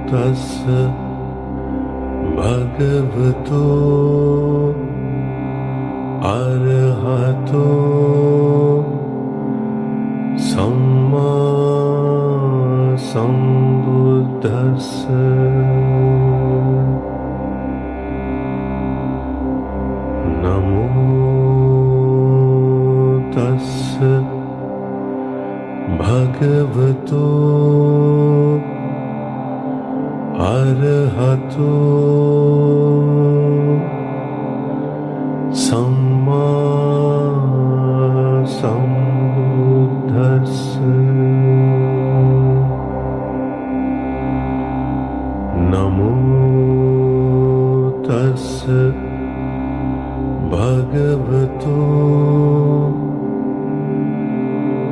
तस्य भगवतो अरहतो सम्मा सम्बुद्धस्स। नमो तस्य भगवतो अरहतो सम्मा सम्बुद्धस्स। नमो तस्य भगवतो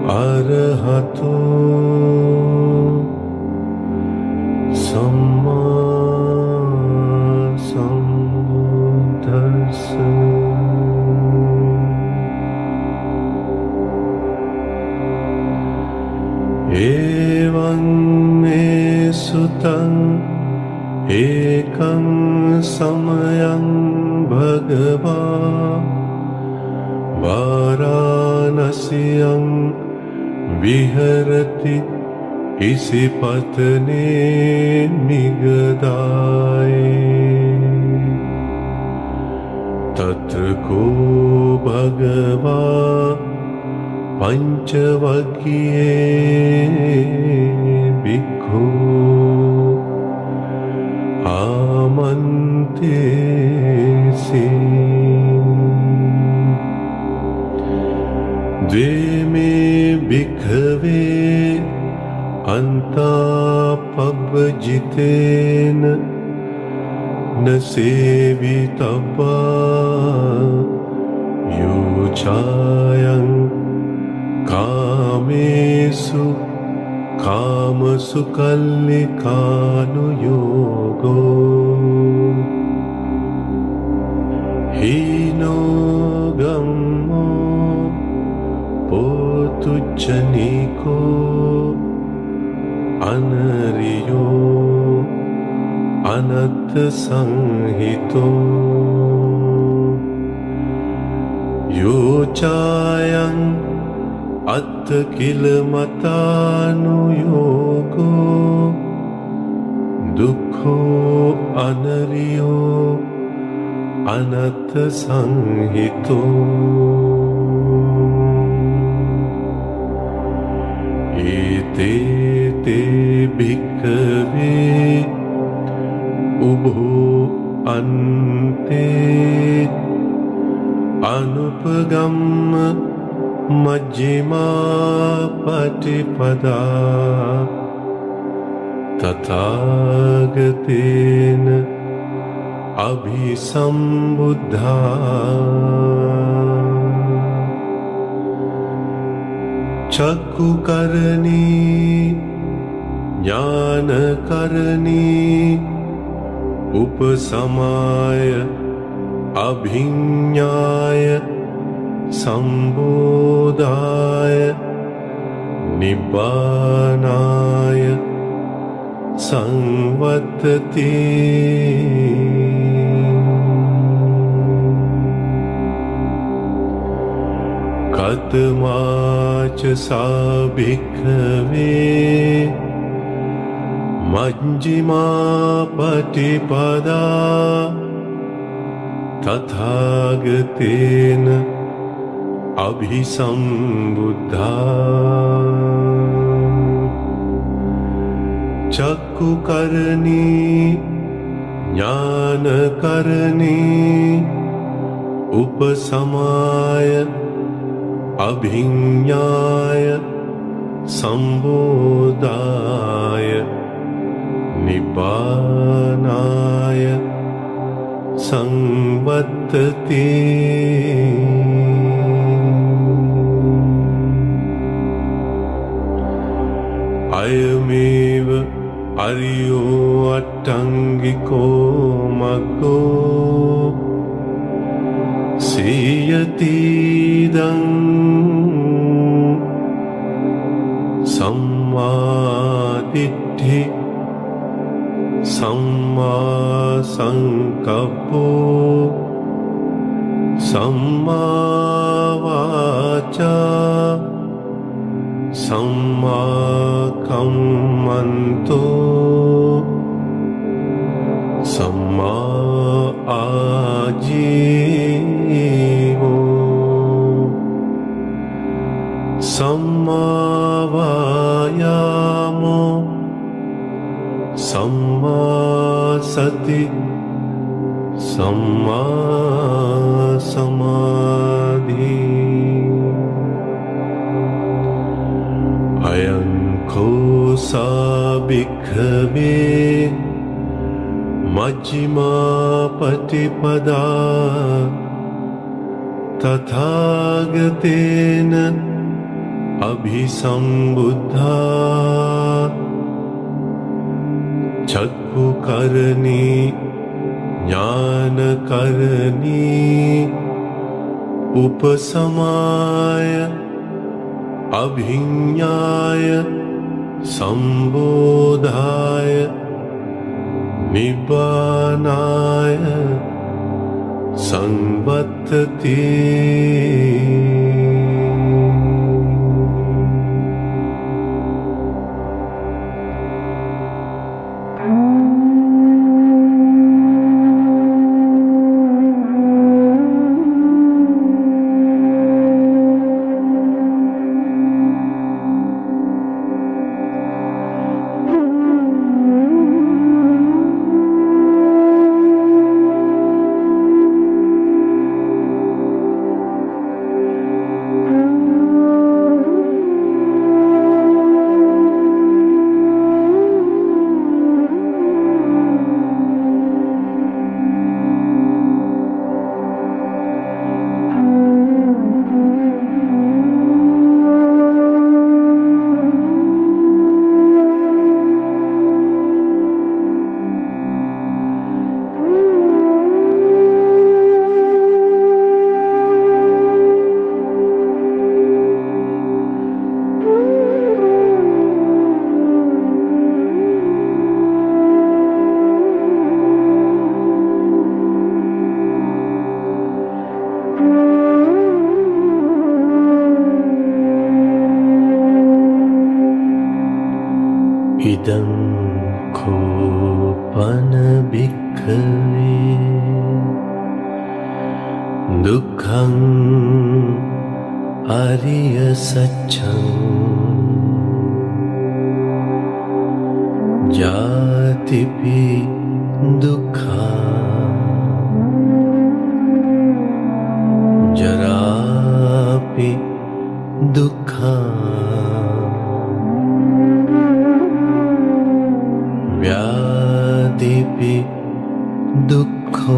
अरहतो सम्मा सम्बुद्धस्स। एवं मे सुतं एकं समयं भगवा वाराणस्यां विहरति इसिपत्ने निगदाये। तत्र को भगवा पंचवग्ये भिक्खु आमन्त्रेसि। द्वे मे भिक्खवे अन्तापब्जितेन न सेवितव्या योचायं कामेषु कामसु कल्लिकानुयोगो। हीनो गम्मो पोतुज्जनिको अनरियो अनत्थ संहितो। योचायं अत्थ किल मतानुयोगो। दुःखो अनरियो अनत्थ संहितो। एते ते भिक्खवे उभो अन्ते अनुपगम्य मज्जिमा पटिपदा। तथागतेन अभिसम्बुद्धा। चक्षुकर्णी ज्ञानकर्णी उपसमाय अभिज्ञाय सम्बोधाय निब्बानाय संवत्ति। कतमाच सा भिक्खवे मज्जिमा पटिपदा। तथागतेन अभिसम्बुद्धा। चक्षुकर्णी ज्ञानकर्णी उपसमाय अभिज्ञाय सम्बोधाय निब्बानाय संवत्ति। अयमेव अरियो अट्टाङ्गिको मग्गो सीयतीदं सम्मादिट्ठि सम्मा संकप्पो सम्मा वाचा सम्मा कम्मन्तो सम्मा आजीवो सम्मा वायामो सम्मा सति सम्मा समाधि अयं कोसा भिक्खवे मज्जिमा पटिपदा तथागतेन अभिसंबुद्धा चक्षुकर्णी ज्ञानकर्णी उपसमाय अभिज्ञाय संबोधाय निब्बानाय संवत्ति इदं कोपन भिक्खवे दुःखं अरिय सत्यं जातिपि दुःखा जरापि दुःखा व्याधिपि दुःखो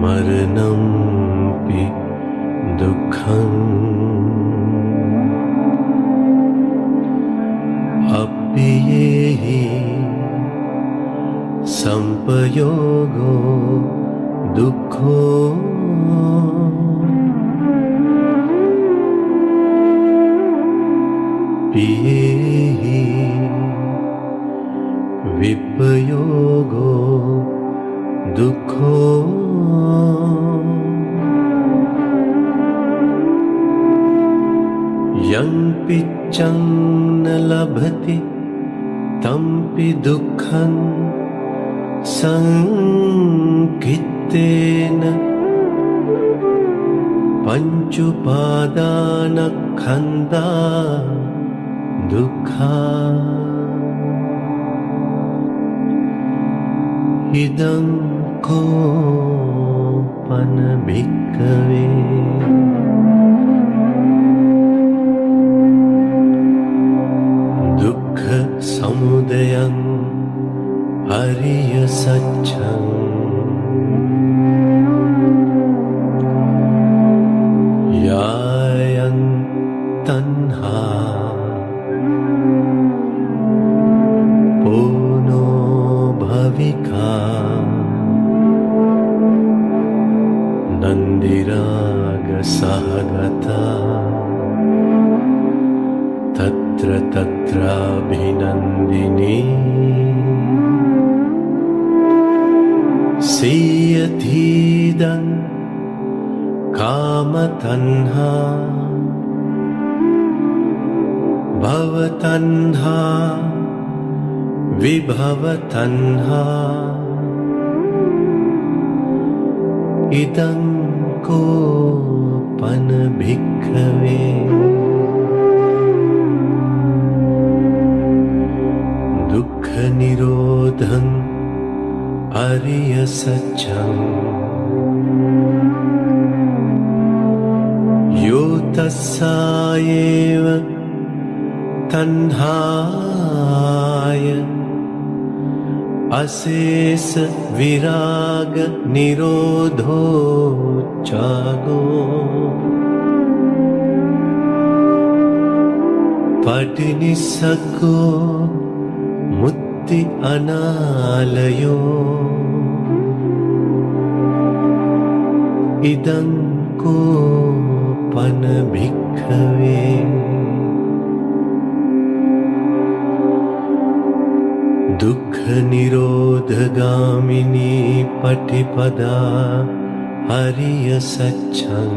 मरणंपि दुःखम् अप्येहि संपयोगो दुःखो पियेहि विपयोगो दुःखो यं पिच्चं न लभति तंपि दुःखं संकित्तेन पञ्चुपादानस्कन्धा दुःखा इदं कोपन भिक्खवे दुःख समुदयं अरिय सत्यं यायं तन्हा पूनो भविका नन्दिराग सहगता तत् यत्र तत्राभिनन्दिनी सीयतीदं कामतन्हा भवतन्हा विभवतन्हा इदं कोपन भिक्खवे दुःख निरोधं अरिय सत्यं यो तस्सायेव तन्हाय अशेष विराग निरोधो जागो पटिनिस्सको मुक्ति अनालयो इदं कोपन भिक्खवे दुःख निरोधगामिनी पटिपदा हरिय सत्यं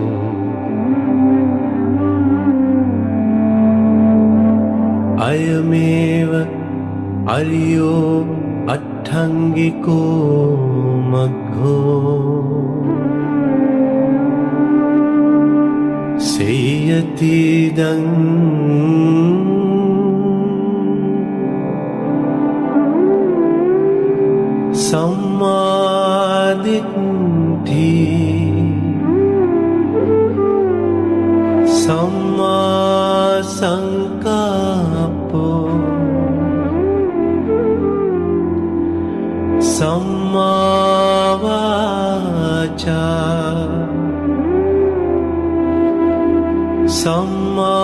अयमेव अरियो अट्ठङ्गिको मग्गो सेयतीदं सम्मादिट्ठी सम्मा संकप्पो सम्मा वाचा सम्मा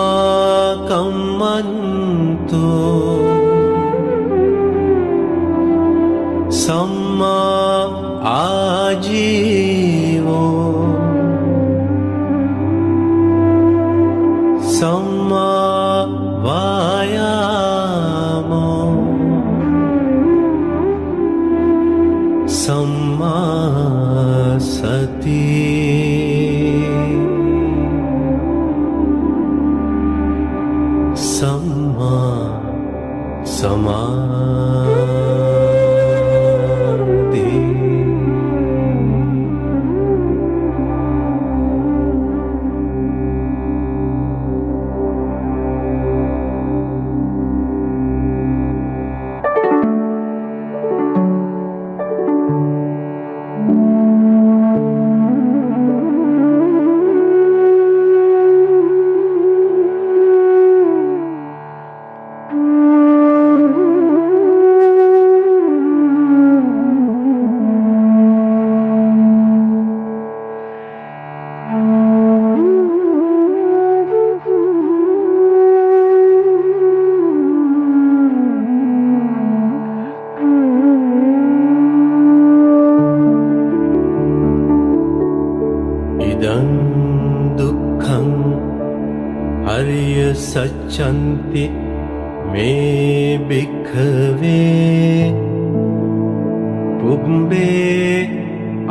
कम्मन्तो सम्मा आजीवो सम्मा वायामो सम्मा सति सम्मा समाधि इदं दुःखं हरिय सच्चन्ति मे भिक्खवे पुंबे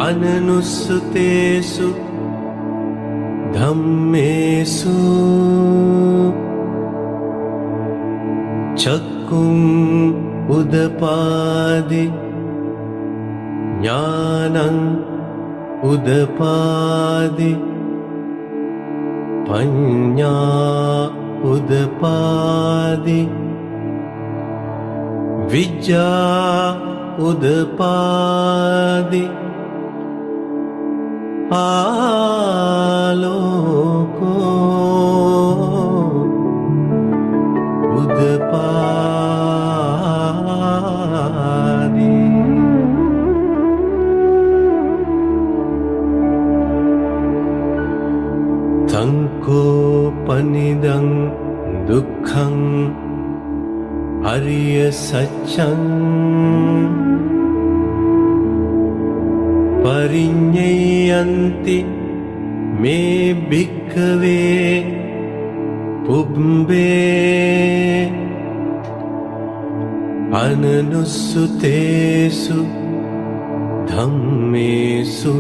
अननुस्सुतेषु धम्मेषु चक्कुं उदपादि ज्ञानं उदपादि पञ्ञा उदपादि विद्या उदपादि आलोको उदपादि तंकोपनिदं दुःखं अरिय सत्यं परिज्ञेयन्ति मे भिक्खवे පුබ්බේ අනනුස්සුතේසු ධම්මේසු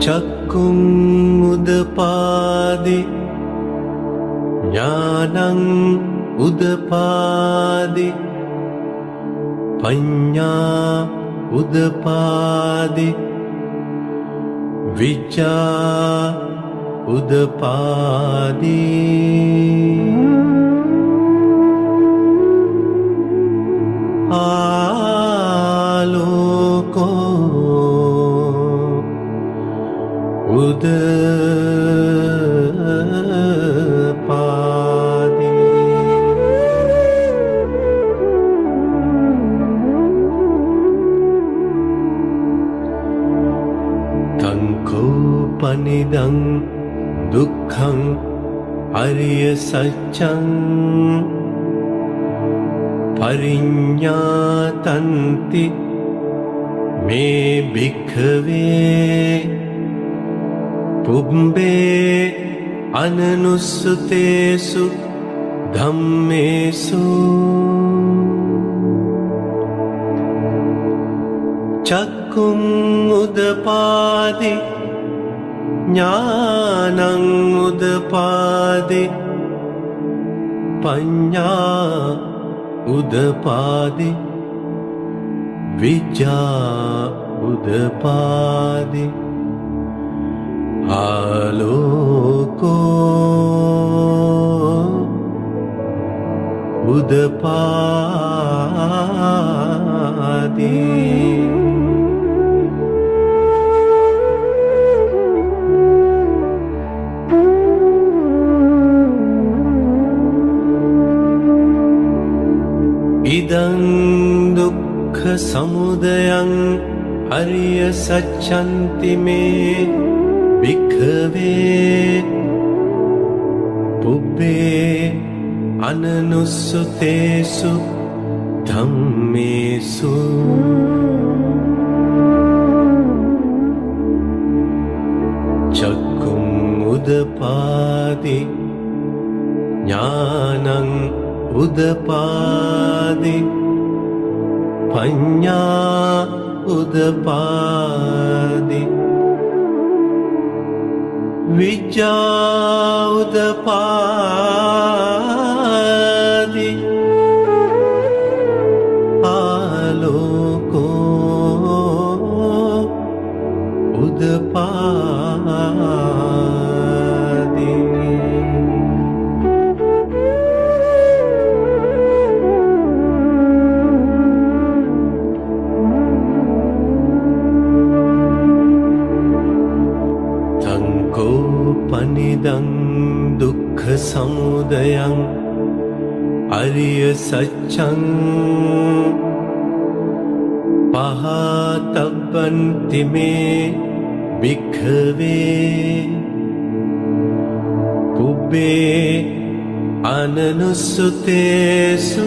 චක්කුං උදපාදි ඥානං උදපාදි පඤ්ඤා උදපාදි විචා උදපාදි ආලෝකෝ උදපාදි තංකෝපනිදං දුක්ඛං අරිය සත්‍යං පරිඤ්ඤාතන්ති මේ භික්ඛවේ පුබ්බේ අනනුස්සුතේසු ධම්මේසු චක්කුං උදපාදි ඥානං උදපාදි පඤ්ඤා උදපාදි විචා උදපාදි ආලෝකෝ උදපාදි ඉදං දුක්ඛ සමුදයං අරිය සත්‍යන්ති මේ භික්ඛවේ පුබ්බේ අනනුස්සුතේසු ධම්මේසු චක්කුං උදපාදි ඥානං උදපාදි පඤ්ඤා උදපාදි විචා උදපාදි ආලෝකෝ උදපාදි පනිදං දුක්ඛ සමුදයං අරිය සත්‍යං පහතබ්බන්ති මේ භික්ඛවේ පුබ්බේ අනනුස්සුතේසු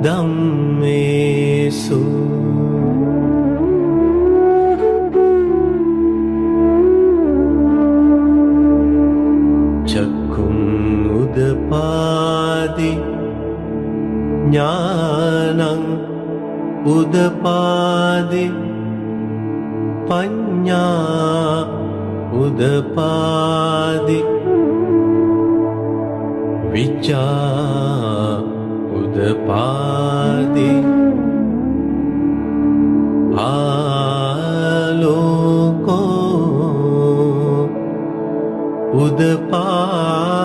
ධම්මේසු උදපාදි ඥානං උදපාදි පඤ්ඤා උදපාදි විචා උදපාදි ආලෝකෝ උදපාදි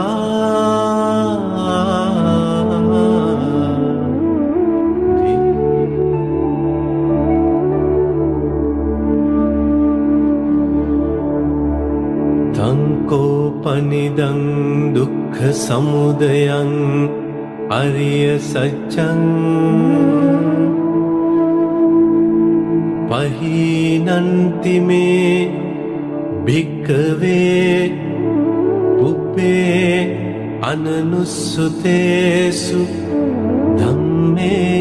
තංකෝපනිදං දුක්ඛ සමුදයං අරිය සත්‍යං පහීනන්ති මේ භික්ඛවේ පුබ්බේ අනනුස්සුතේසු ධම්මේසු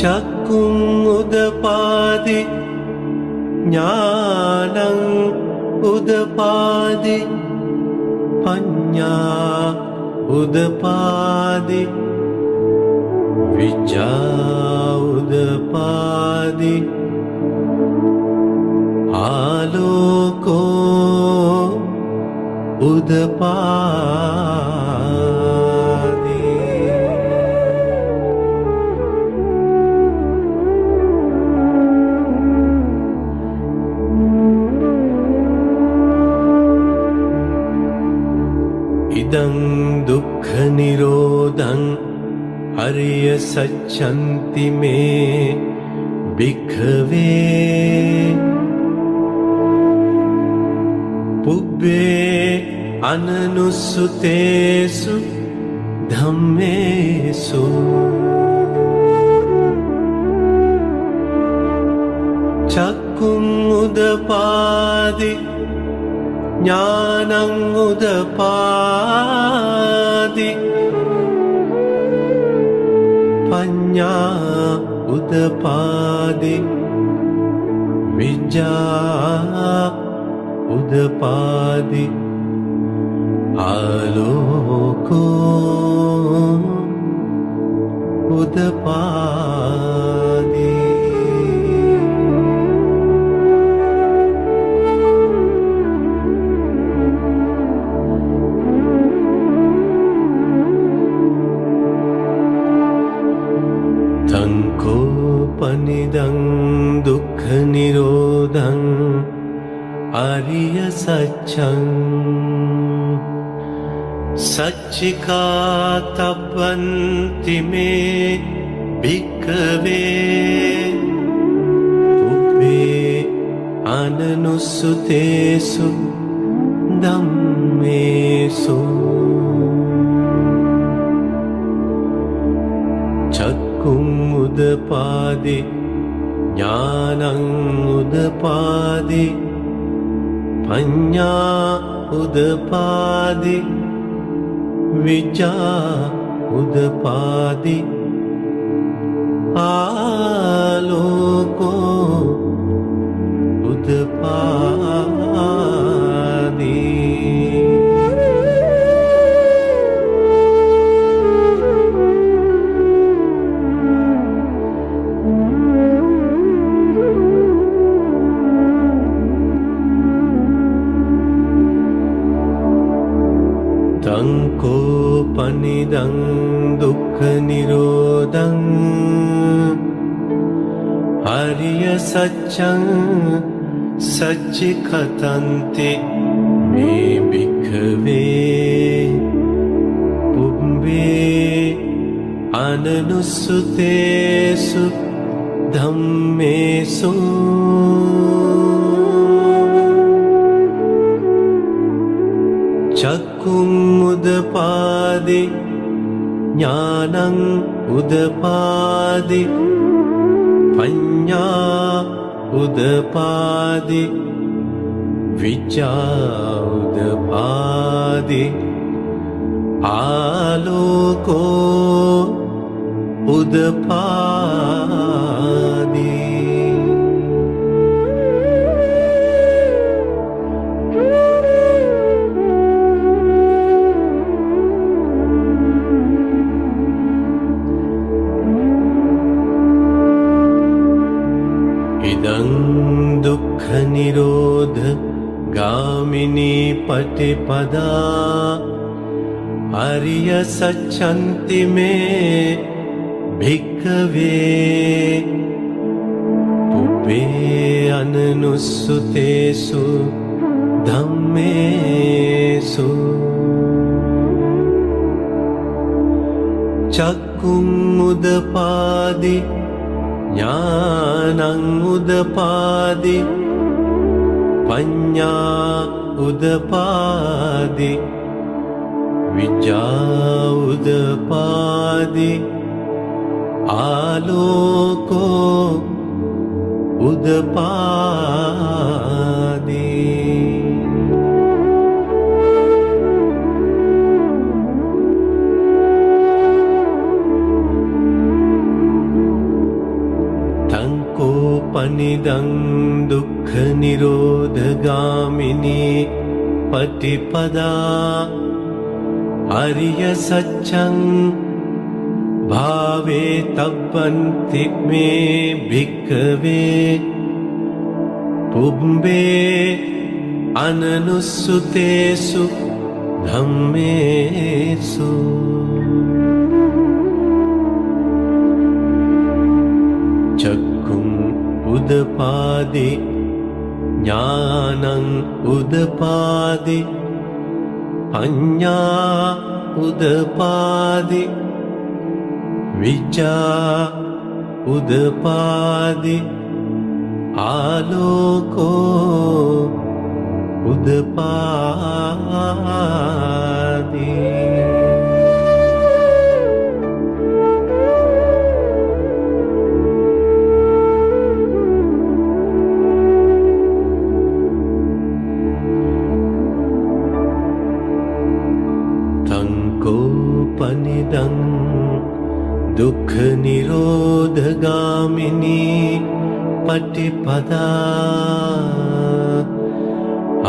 චක්කුං උදපාදි ඥානං උදපාදි පඤ්ඤා උදපාදි විචා උදපාදි ආලෝකෝ උදපාදි ඉදං දුක්ඛ නිරෝධං අරිය සච්ඡන්ති මේ භික්ඛවේ පුබ්බේ අනනුස්සුතේසු ධම්මේසු චක්කුං උදපාදි ඥානං උදපාදි පඤ්ඤා උදපාදි විජ්ජා උදපාදි ආලෝකෝ උදපාදි තංකෝපනිදං දුක්ඛ නිරෝධං ආරිය සත්‍යං සච්චිකාතබ්බන්ති මේ භික්ඛවේ පුබ්බේ අනනුස්සුතේසු ධම්මේසු චක්කුං උදපාදි ඥානං උදපාදි පඤ්ඤා උදපාදි විචා උදපාදි ආලෝකෝ උදපාදි තංකෝපනිදං දුක්ඛ නිරෝධං ආරිය සත්‍යං සච්චිකතන්ති මේ භික්ඛවේ පුබ්බේ අනනුස්සුතේසු ධම්මේසු චක්කුං උදපාදි ඥානං උදපාදි පඤ්ඤා උදපාදි විචා උදපාදි ආලෝකෝ උදපාදි ඉදං දුක්ඛ නිරෝධ ගාමිනී පටිපදා ආරිය සච්ඡන්ති මේ භික්ඛවේ පුබ්බේ අනනුස්සුතේසු ධම්මේසු චක්කුං උදපාදි ඥානං උදපාදි පඤ්ඤා උදපාදි විජ්ජා උදපාදි ආලෝකෝ උදපාදි පනිදං දුක්ඛ නිරෝධගාමිනී පටිපදා අරිය සත්‍යං භාවේ තබ්බන්ති මේ භික්ඛවේ පුබ්බේ අනනුස්සුතේසු ධම්මේසු චක්ඛුං උදපාදි ඥානං උදපාදි පඤ්ඤා උදපාදි විචා උදපාදි ආලෝකෝ උදපාදි තංකෝපනිදං දුක්ඛ නිරෝධගාමිනී පටිපදා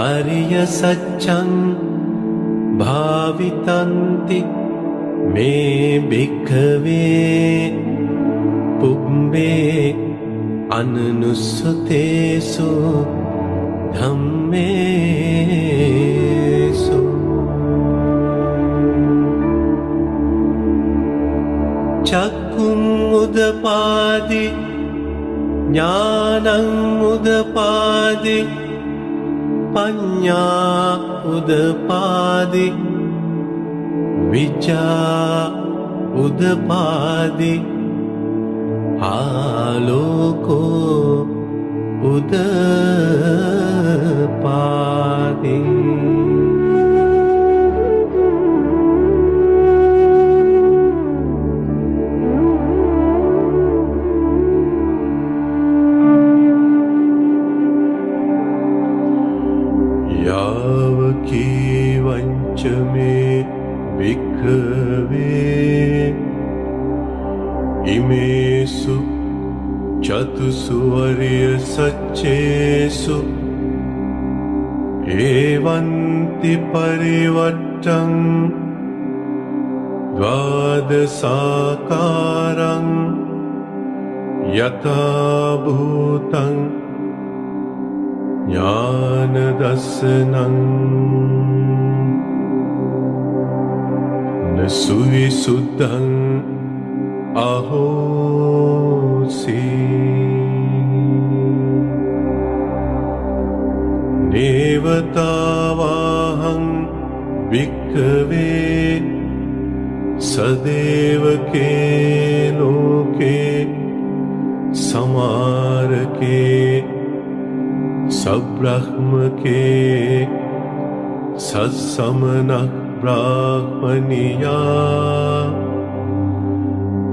අරිය සත්‍යං භාවිතන්ති මේ භික්ඛවේ පුබ්බේ අනනුස්සතේසු ධම්මේසු චක්ඛුං උදපාදි ඥානං උදපාදි පඤ්ඤා උදපාදි විචා උදපාදි ආලෝකෝ උදපාදි යාවකීවංච මේ භික්ඛවේ ඉමේසු චතුසු වරිය සච්චේසු ඒවන්ති පරිවට්ටං ද්වාදසාකාරං යථා භූතං ඥාන දස්සනං නසුවිසුද්ධං අහෝසි නේවතාවාහං භික්ඛවේ සදේවකේ ලෝකේ සමාරකේ සබ්‍රහ්මකේ සත්සමනක් බ්‍රාහ්මනියා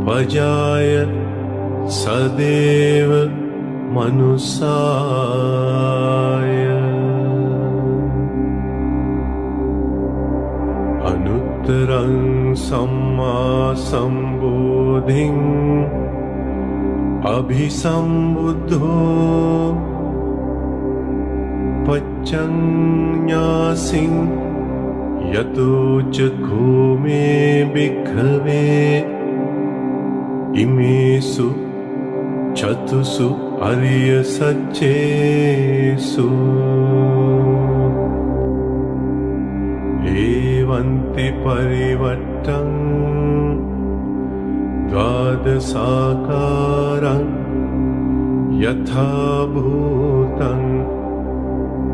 පජාය සදේව මනුසාය අනුත්තරං සම්මා සම්බෝධින් අභිසම්බුද්ධෝ පච්චඤ්ඤාසින් යතෝ චක්ඛෝ මේ භික්ඛවේ ඉමේසු චතුසු අරිය සච්චේසු ඒවන්ති පරිවට්ටං ද්වාදසාකාරං යථා භූතං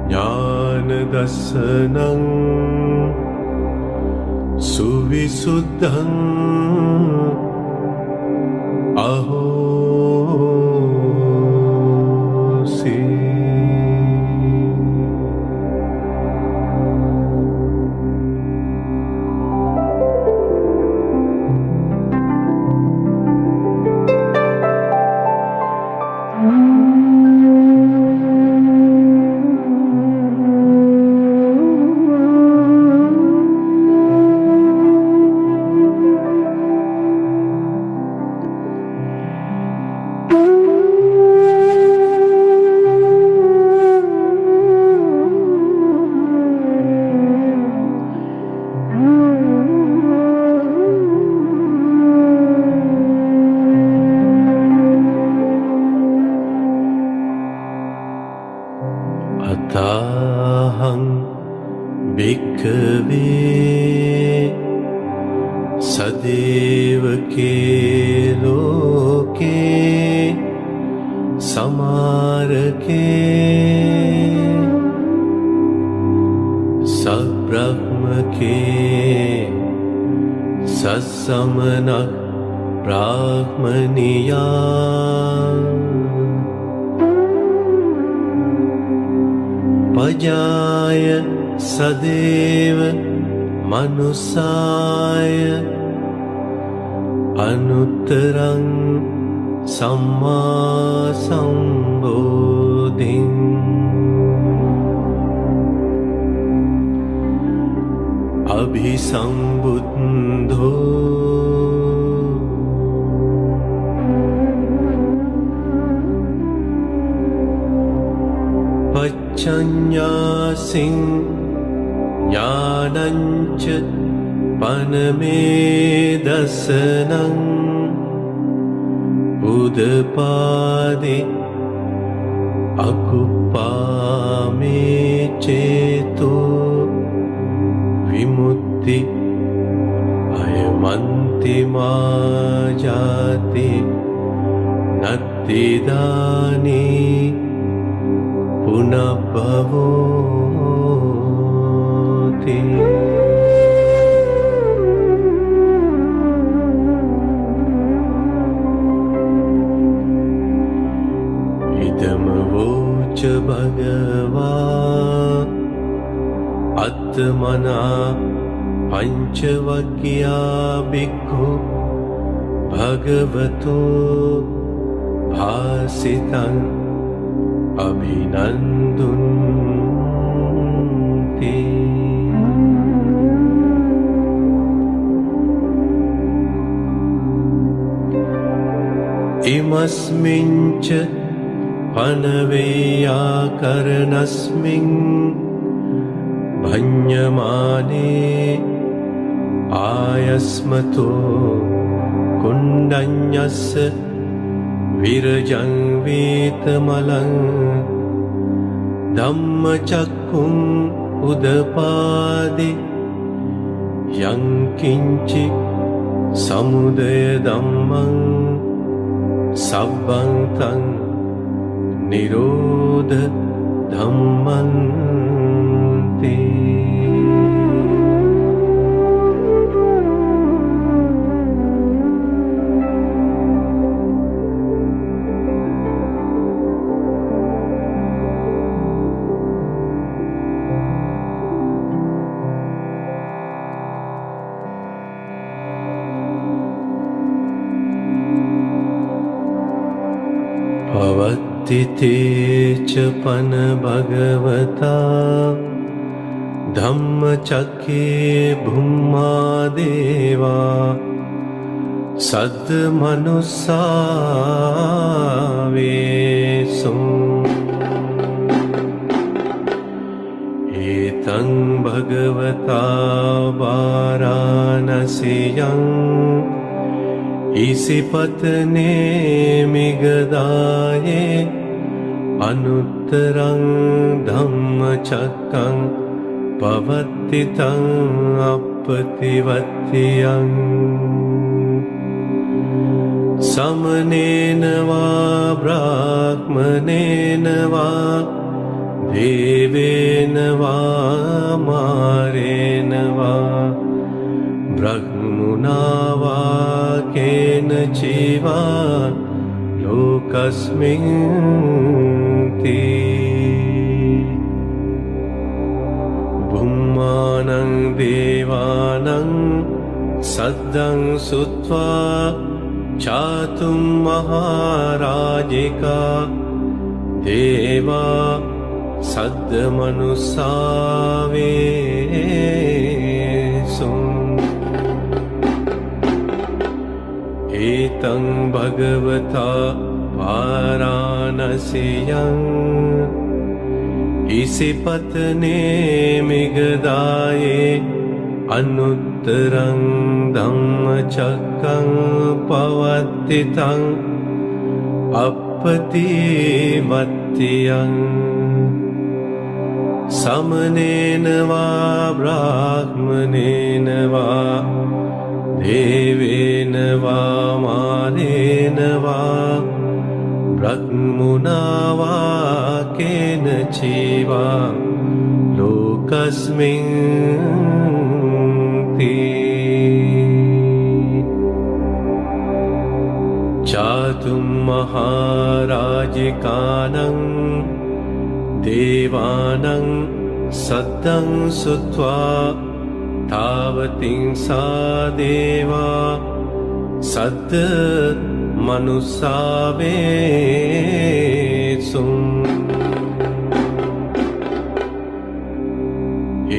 ඥාන දස්සනං සුවිසුද්ධං අහෝසි सदैव के लोके समारके सब्रह्म के सत्समनः ब्राह्मणिया पजाय सदैव मनुष्याय अनुत्तरं सम्मा संबोधिं अभिसंबुद्धो पच्चन्यासिं ज्ञानञ्च पनमेदसनं उदपादे अकुप्पामे चेतो विमुक्ति अयमन्तिमा जाति नत्तिदानी पुनः भवति इदमवोच भगवा आत्मना पंचवक्या भिक्खु भगवतो भासितं अभिनन्दन्ति इमस्मिञ्च पनवेयाकरणस्मिन् भञ्जमाने आयस्मतो कुण्डन्यस्य विरजं वेतमलं धम्मचक्कुम् उदपादि यं किञ्चित् समुदयधम्मं सब्बं तं निरोध धम्मन्ति भवत्तिते च पन भगवता धम्मचक्रे भूमा देवा सद्मनुस्सावेषु एतं भगवता वाराणस्यां इसिपत्ने मिगदाये अनुत्तरं धम्मचक्रं पवत्तितं अपतिवत्यं समनेन वा ब्राह्मणेन वा देवेन वा मारेण वा ब्रह्मणा वा केनचिवा लोकस्मिन् भूमानं देवानं सद्दं सुत्वा चातुं महाराजिका देवा सद्मनुस्सावेषु एतं भगवता वाराणस्यां इसिपत्ने मिगदाये अनुत्तरं धम्मचक्रं पवत्तितं अपतिवत्यं समनेन वा ब्राह्मणेन वा देवेन वा मानेन वा ब्रह्मणा वा केनचिवा लोकस्मिन् चातुं महाराजिकानं देवानं सद्दं सुत्वा तावतिं सा देवा सद् मनुस्सावेसुम्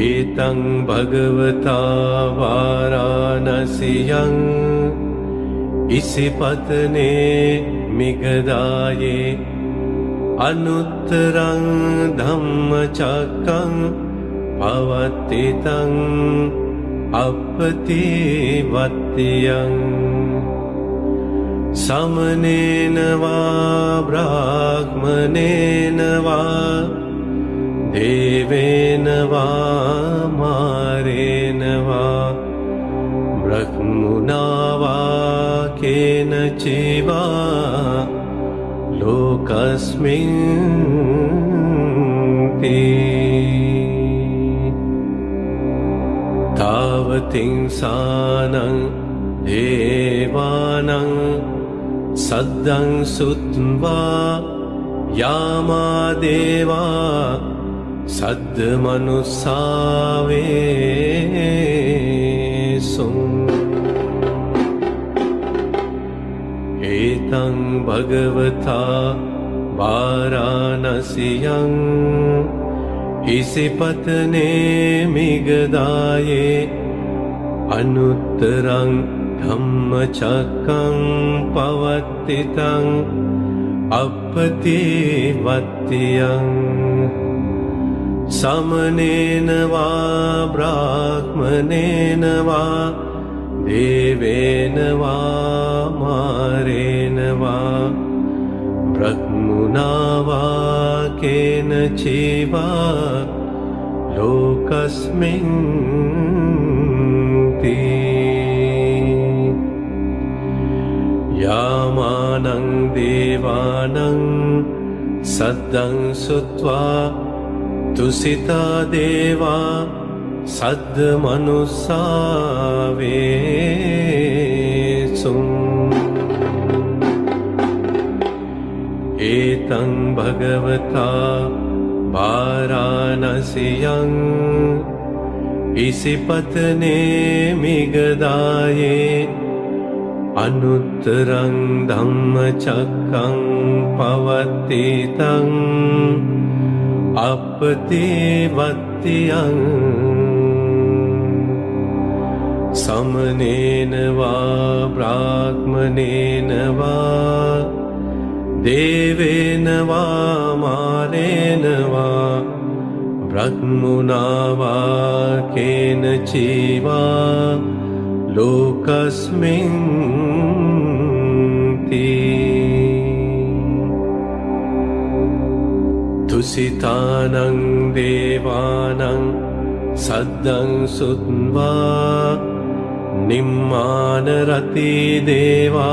एतं भगवता वाराणस्यां इसिपत्ने मिगदाये अनुत्तरं धम्मचक्रं पवत्तितं अपतिवत्यं समनेन वा ब्राह्मणेन वा देवेन वा मारेण वा ब्रह्मणा वा केनचिवा लोकस्मिन् तावतिं सानं देवानं सद्दं सुत्वा यामा देवा सद्मनुस्सावेसुम् एतं भगवता वाराणस्यां इसिपत्ने मिगदाये अनुत्तरं धम्मचक्रं पवत्तितं अपतिवत्यं समनेन वा ब्राह्मणेन वा देवेन वा मारेण वा ब्रह्मणा वा केनचिवा लोकस्मिन् यामानं देवानं सद्दं सुत्वा तुसिता देवा सद्मनुस्सावेसुम् एतं भगवता वाराणस्यां इसिपत्ने मिगदाये अनुत्तरं धम्मचक्रं पवत्तितं अपतिवत्यं समनेन वा ब्राह्मणेन वा देवेन वा मारेण वा ब्रह्मणा वा केनचिवा लोकस्मिन् तुसितानं देवानं सद्दं सुत्वा निम्मानरति देवा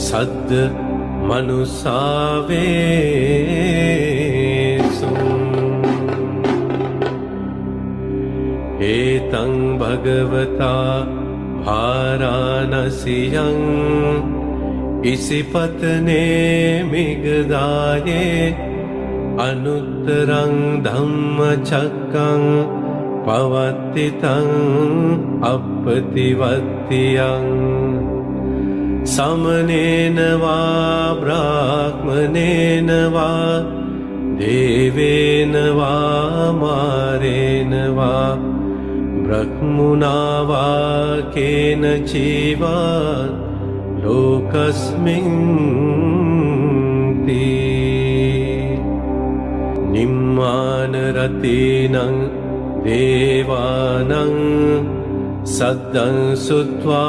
सद् मनुस्सावेसुम् एतं भगवता वाराणस्यां इसिपत्ने मिगदाये अनुत्तरं धम्मचक्रं पवत्तितं अपतिवत्यं समनेन वा ब्राह्मणेन वा देवेन वा मारेण वा ब्रह्मणा वा केनचिवा लोकस्मिन् निम्मानरतीनं देवानं सद्दं सुत्वा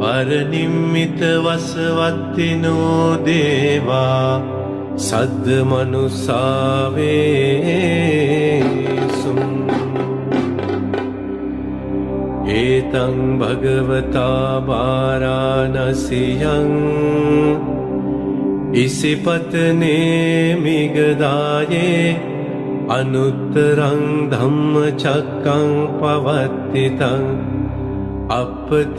परनिम्मितवसवत्तिनो देवा सद्मनुस्सावेसुम् एतं भगवता वाराणस्यां इसिपत्ने मिगदाये अनुत्तरं धम्मचक्रं पवत्तितं अपतिवत्यं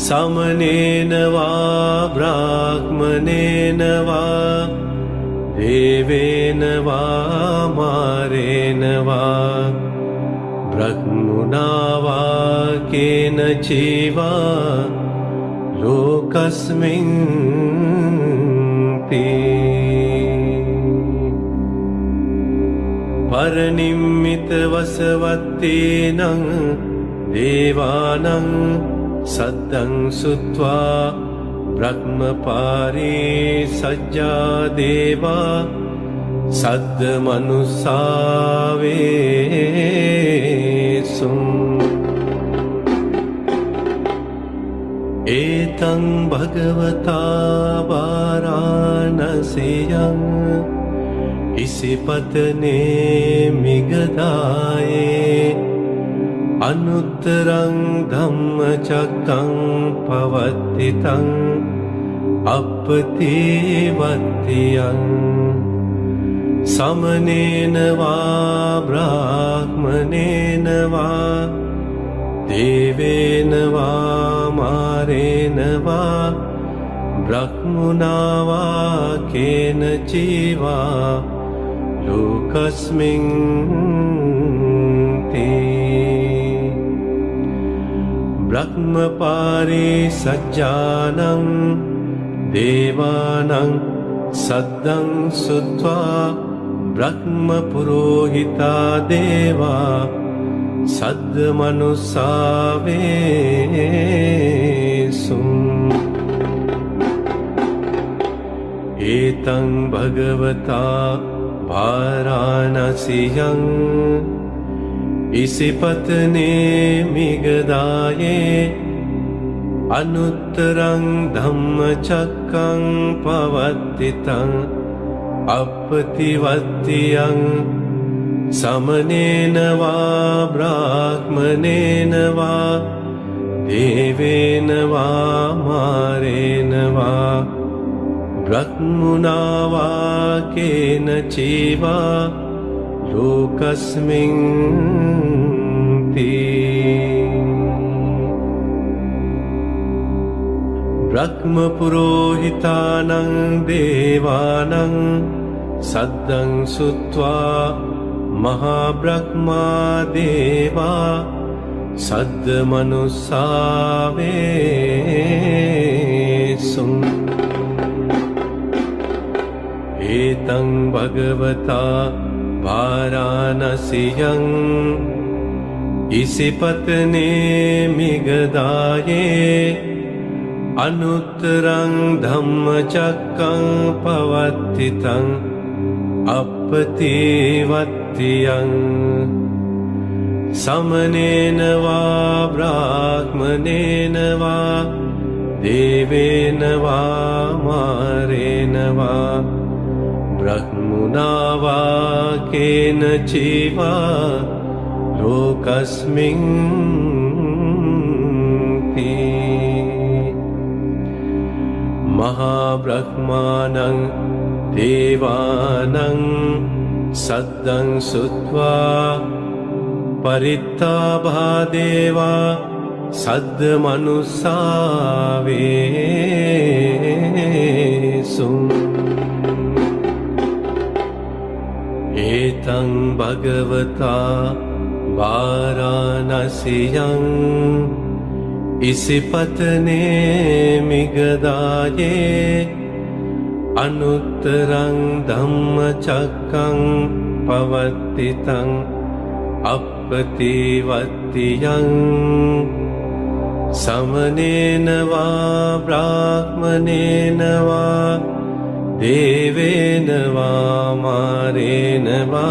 समनेन वा ब्राह्मणेन वा देवेन वा मारेण वा ब्रह्मणा वा केनचिवा लोकस्मिन् ते परनिम्मितवसवत्तेनं देवानं सद्दं श्रुत्वा ब्रह्मपारे सज्जा देवा सद्मनुसावेसुम् एतं भगवता वाराणस्यां इसिपत्ने मिगदाये अनुत्तरं धम्मचक्रं पवत्तितं अपतिवत्यं समनेन वा ब्राह्मणेन वा देवेन वा मारेण वा ब्रह्मणा वा केनचिवा लोकस्मिन् ते ब्रह्मपारे सज्जानं देवानं सद्दं श्रुत्वा ब्रह्मपुरोहिता देवा सद्मनुसावेसुम् एतं भगवता वाराणस्यां इसिपत्ने मिगदाये अनुत्तरं धम्मचक्रं पवत्तितं अपतिवत्यं समनेन वा ब्राह्मणेन वा देवेन वा मारेण वा ब्रह्मणा वा केनचिवा लोकस्मिन् ते ब्रह्मपुरोहितानं देवानं सद्दं श्रुत्वा महाब्रह्मा देवा सद्मनुसावेसुम् एतं भगवता वाराणस्यां इसिपत्ने मिगदाये अनुत्तरं धम्मचक्रं पवत्तितं अपतिवत्यं समनेन वा ब्राह्मणेन वा देवेन वा मारेण वा ब्रह्मणा वा केनचिवा लोकस्मिन् ते महाब्रह्मानं देवानं सद्दं श्रुत्वा परित्ताभा देवा सद्मनुसावेसुम् एतं भगवता वाराणस्यां इसिपत्ने मिगदाये अनुत्तरं धम्मचक्रं पवत्तितं अपतिवत्यं समनेन वा ब्राह्मणेन वा देवेन वा मारेण वा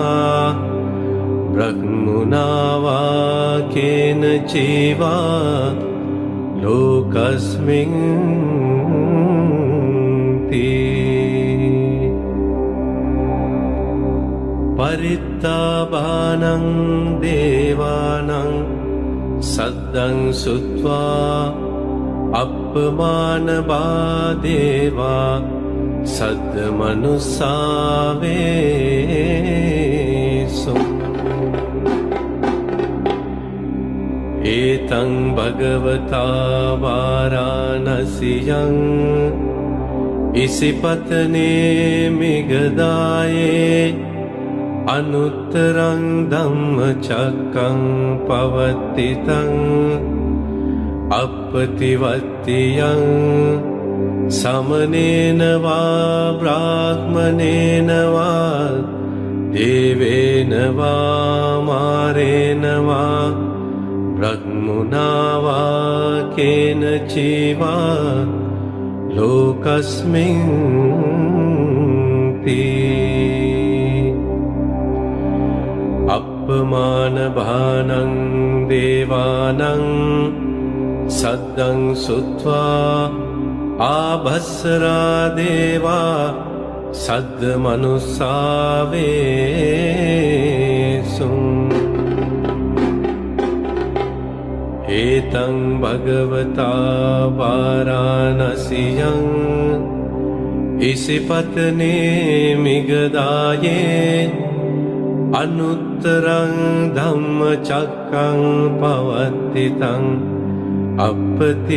ब्रह्मणा वा केनचिवा लोकस्मिन् ते परित्यागः परित्ताबानं देवानां सद्दं सुत्वा अपमानबादेवा सद्मनुस्सावेषु एतं भगवता वाराणस्यां इसिपत्ने मिगदाये अनुत्तरं धम्मचक्रं पवतितं अपतिवत्यं समनेन वा ब्राह्मणेन वा देवेन वा मारेण वा ब्रह्मणा वा केनचिवा लोकस्मिन् अपमानभानं देवानां सद्दं सुत्वा आभस्रा देवा सद्मनुस्सावेषु एतं भगवता वाराणस्यां इसिपत्ने मिगदाये अनुत्तरं धम्मचक्रं पवतितं अपतिवत्यं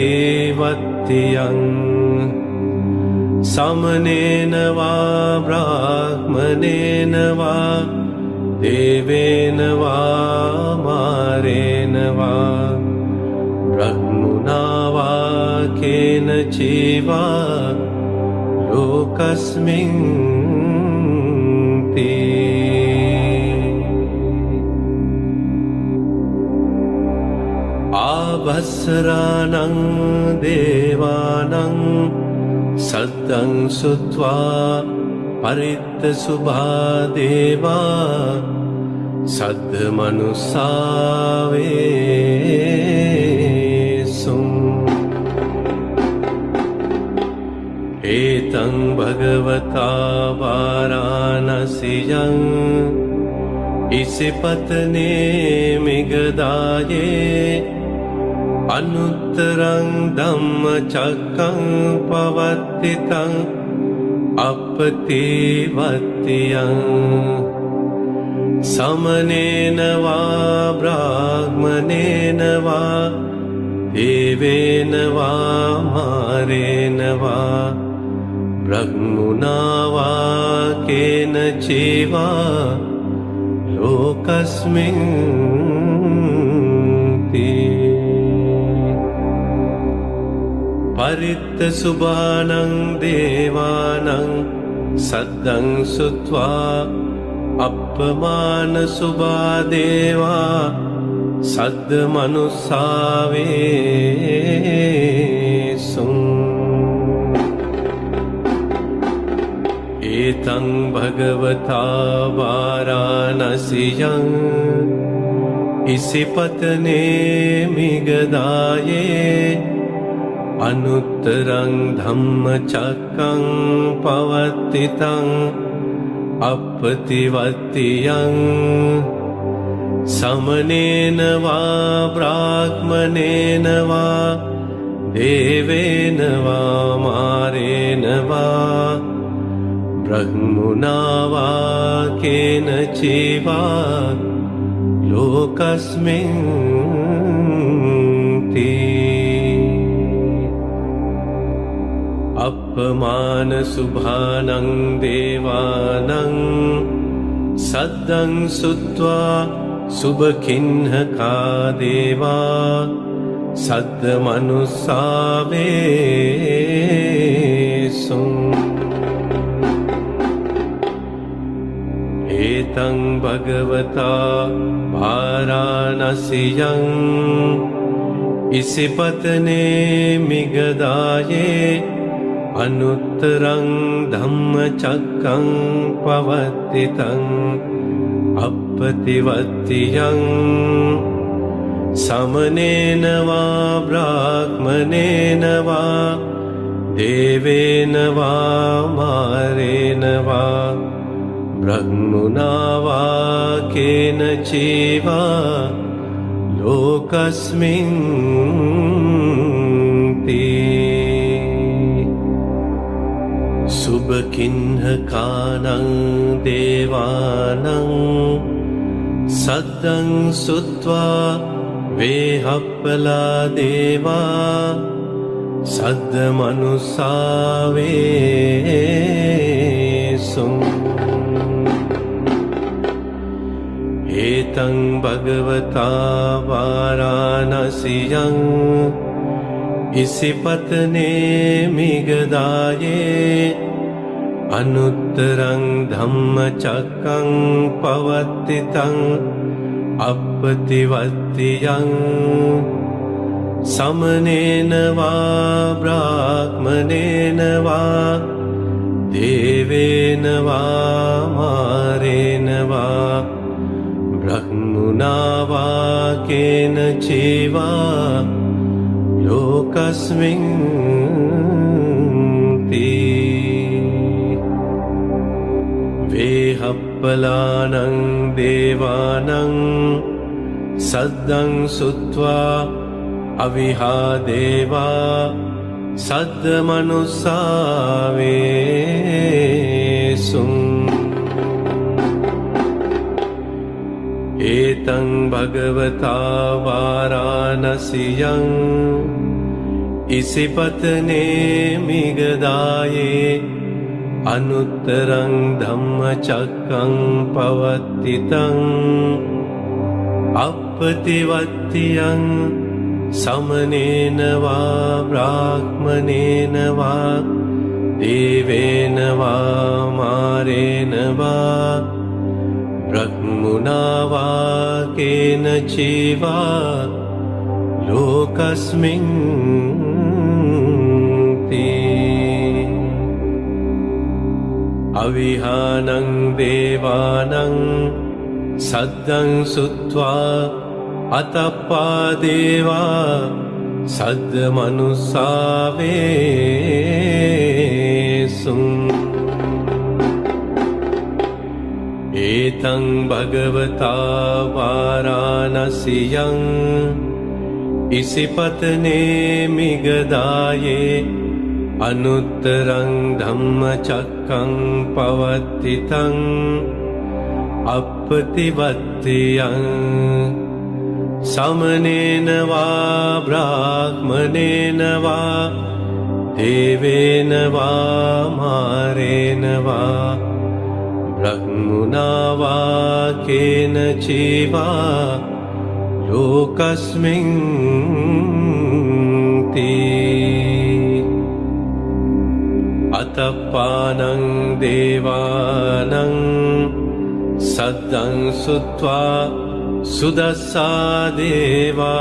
समनेन वा ब्राह्मणेन वा देवेन वा मारेण वा ब्रह्मणा वा केनचिवा लोकस्मिन् आभस्रानं देवानां सद्दं सुत्वा परित्तशुभादेवा सद्मनुस्सावेषु एतं भगवता वाराणस्यां इसिपत्ने मिगदाये अनुत्तरं धम्मचक्रं पवतितं अपतिवत्यं समनेन वा ब्राह्मणेन वा देवेन वा मारेण वा ब्रह्मणा वा केनचिवा लोकस्मिन् परित्तशुभानं देवानां सद्दं सुत्वा अपमानशुभादेवा सद्मनुस्सावेषु एतं भगवता वाराणस्यां इसिपत्ने मिगदाये अनुत्तरं धम्मचक्रं पवतितं अपतिवत्यं समनेन वा ब्राह्मणेन वा देवेन वा मारेण वा ब्रह्मणा वा केनचिवा लोकस्मिन् अपमानशुभानं देवानां सद्दं सुत्वा शुभखिन्नका देवा सद्मनुस्सावेषु एतं भगवता वाराणस्यां इसिपत्ने मिगदाये अनुत्तरं धम्मचक्रं पवतितं अपतिवत्यं समनेन वा ब्राह्मणेन वा देवेन वा मारेण वा ब्रह्मणा वा केनचिवा लोकस्मिन् ते सुबकिन्हकानां देवानां सद्दं सुत्वा वेहप्पला देवा सद्दमनुसावे एतं भगवता वाराणस्यां इसिपत्ने मिगदाये अनुत्तरं धम्मचक्रं पवत्तितं अपतिवत्तियं समनेन वा ब्राह्मणेन वा देवेन वा मारेण वा ब्रह्मणा वा केनचिवा लोकस्मिन् ते वेहप्पलानां देवानां सद्दं सुत्वा अविहादेवा सद्दमनुसावे एतं भगवता वाराणस्यां इसिपत्ने मिगदाये अनुत्तरं धम्मचक्रं पवत्तितं अपतिवत्तियं समनेन वा ब्राह्मणेन वा देवेन वा मारेण वा ब्रह्मणा वा केनचिवा लोकस्मिन् ते अविहानं देवानं सद्दं सुत्वा अतप्पा देवा सद्दमनुसावे एतं भगवता वाराणस्यां इसिपत्ने मिगदाये अनुत्तरं धम्मचक्रं पवत्तितं अपतिवत्तियं समनेन वा ब्राह्मणेन वा देवेन वा मारेण वा ब्रह्मणा वा केनचिवा लोकस्मिन् ते अतप्पानं देवानं सद्दं सुत्वा सुदस्सा देवा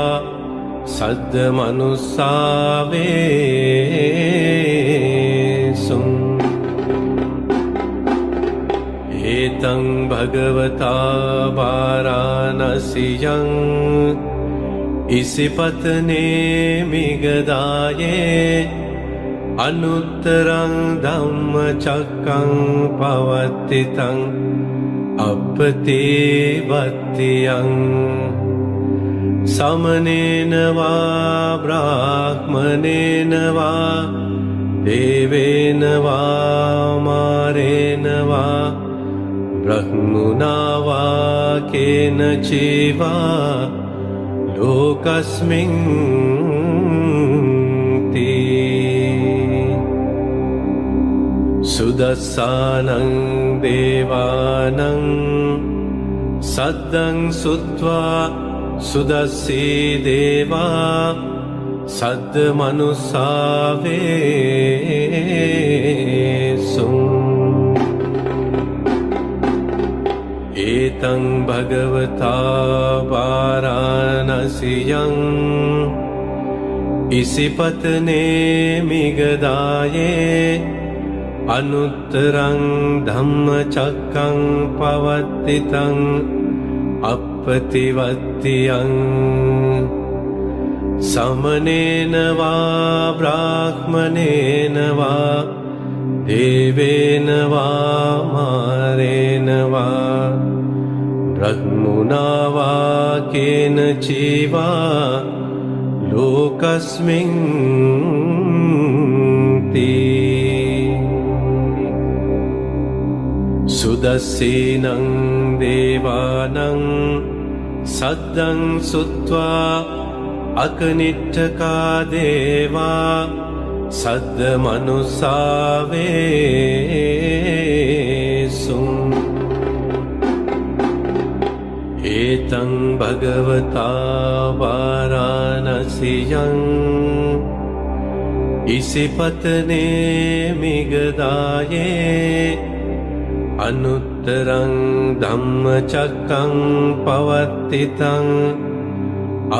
सद्दमनुसावे एतं भगवता वाराणस्यां इसिपत्ने मिगदाये अनुत्तरं धम्मचक्रं पवत्तितं अपतिवत्तियं समनेन वा ब्राह्मणेन वा देवेन वा मारेण वा ब्रह्मणा वा केनचिवा लोकस्मिन् ते सुदस्सानं देवानं सद्दं सुत्वा सुदस्सी देवा सद्दमनुसावे एतं भगवता वाराणस्यां इसिपत्ने मिगदाये अनुत्तरं धम्मचक्रं पवत्तितं अपतिवत्तियं समनेन वा ब्राह्मणेन वा देवेन वा मारेण वा ब्रह्मणा वा केनचिवा लोकस्मिन् ते सुदस्सेनं देवानं सद्दं सुत्वा अकनिष्ठका देवा सद्दमनुसावेसु एतं भगवता वाराणस्यां इसिपत्ने मिगदाये अनुत्तरं धम्मचक्रं पवर्तितं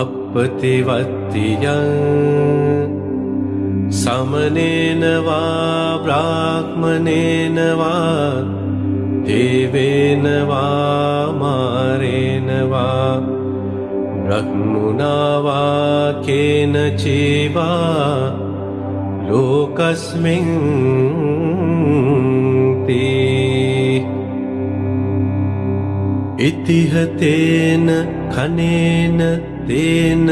अपतिवत्तियं समनेन वा ब्राह्मणेन वा देवेन वा मारेण वा ब्रह्मणा वा केनचिवा लोकस्मिन् ते इतिहतेन खनेन तेन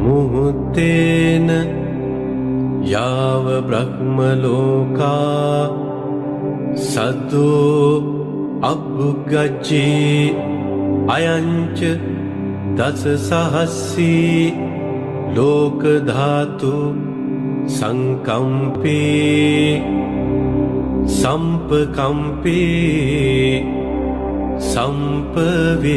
मुहूर्तेन याव ब्रह्मलोका सद्दो अभुगज्जे अयञ्च दशसहस्री लोकधातु संकम्पे संपकम्पे संपवेदे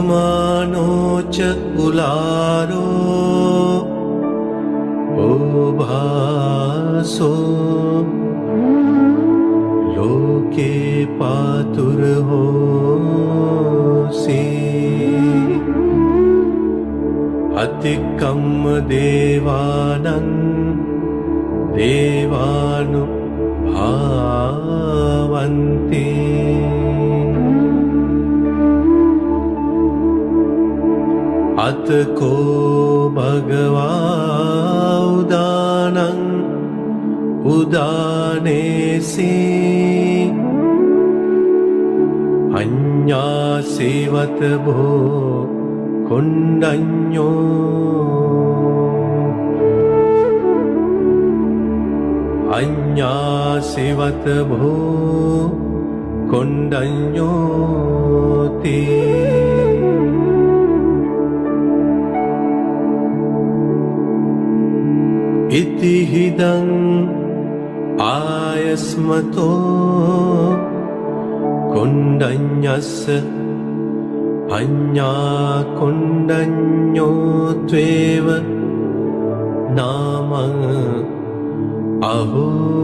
अपमानोच उलारो ओभासो लोके पातुर्होसि अतिकम्म देवानं देवानुभावन्ति अतको भगवा उदानं उदानेसि अन्यासिवत भो कुण्डन्यो अन्यासिवत भो कुण्डन्यो ते इति हिदं आयस्मतो कुण्डन्यस्य अन्या कुण्डन्यो त्वेव नाम अहो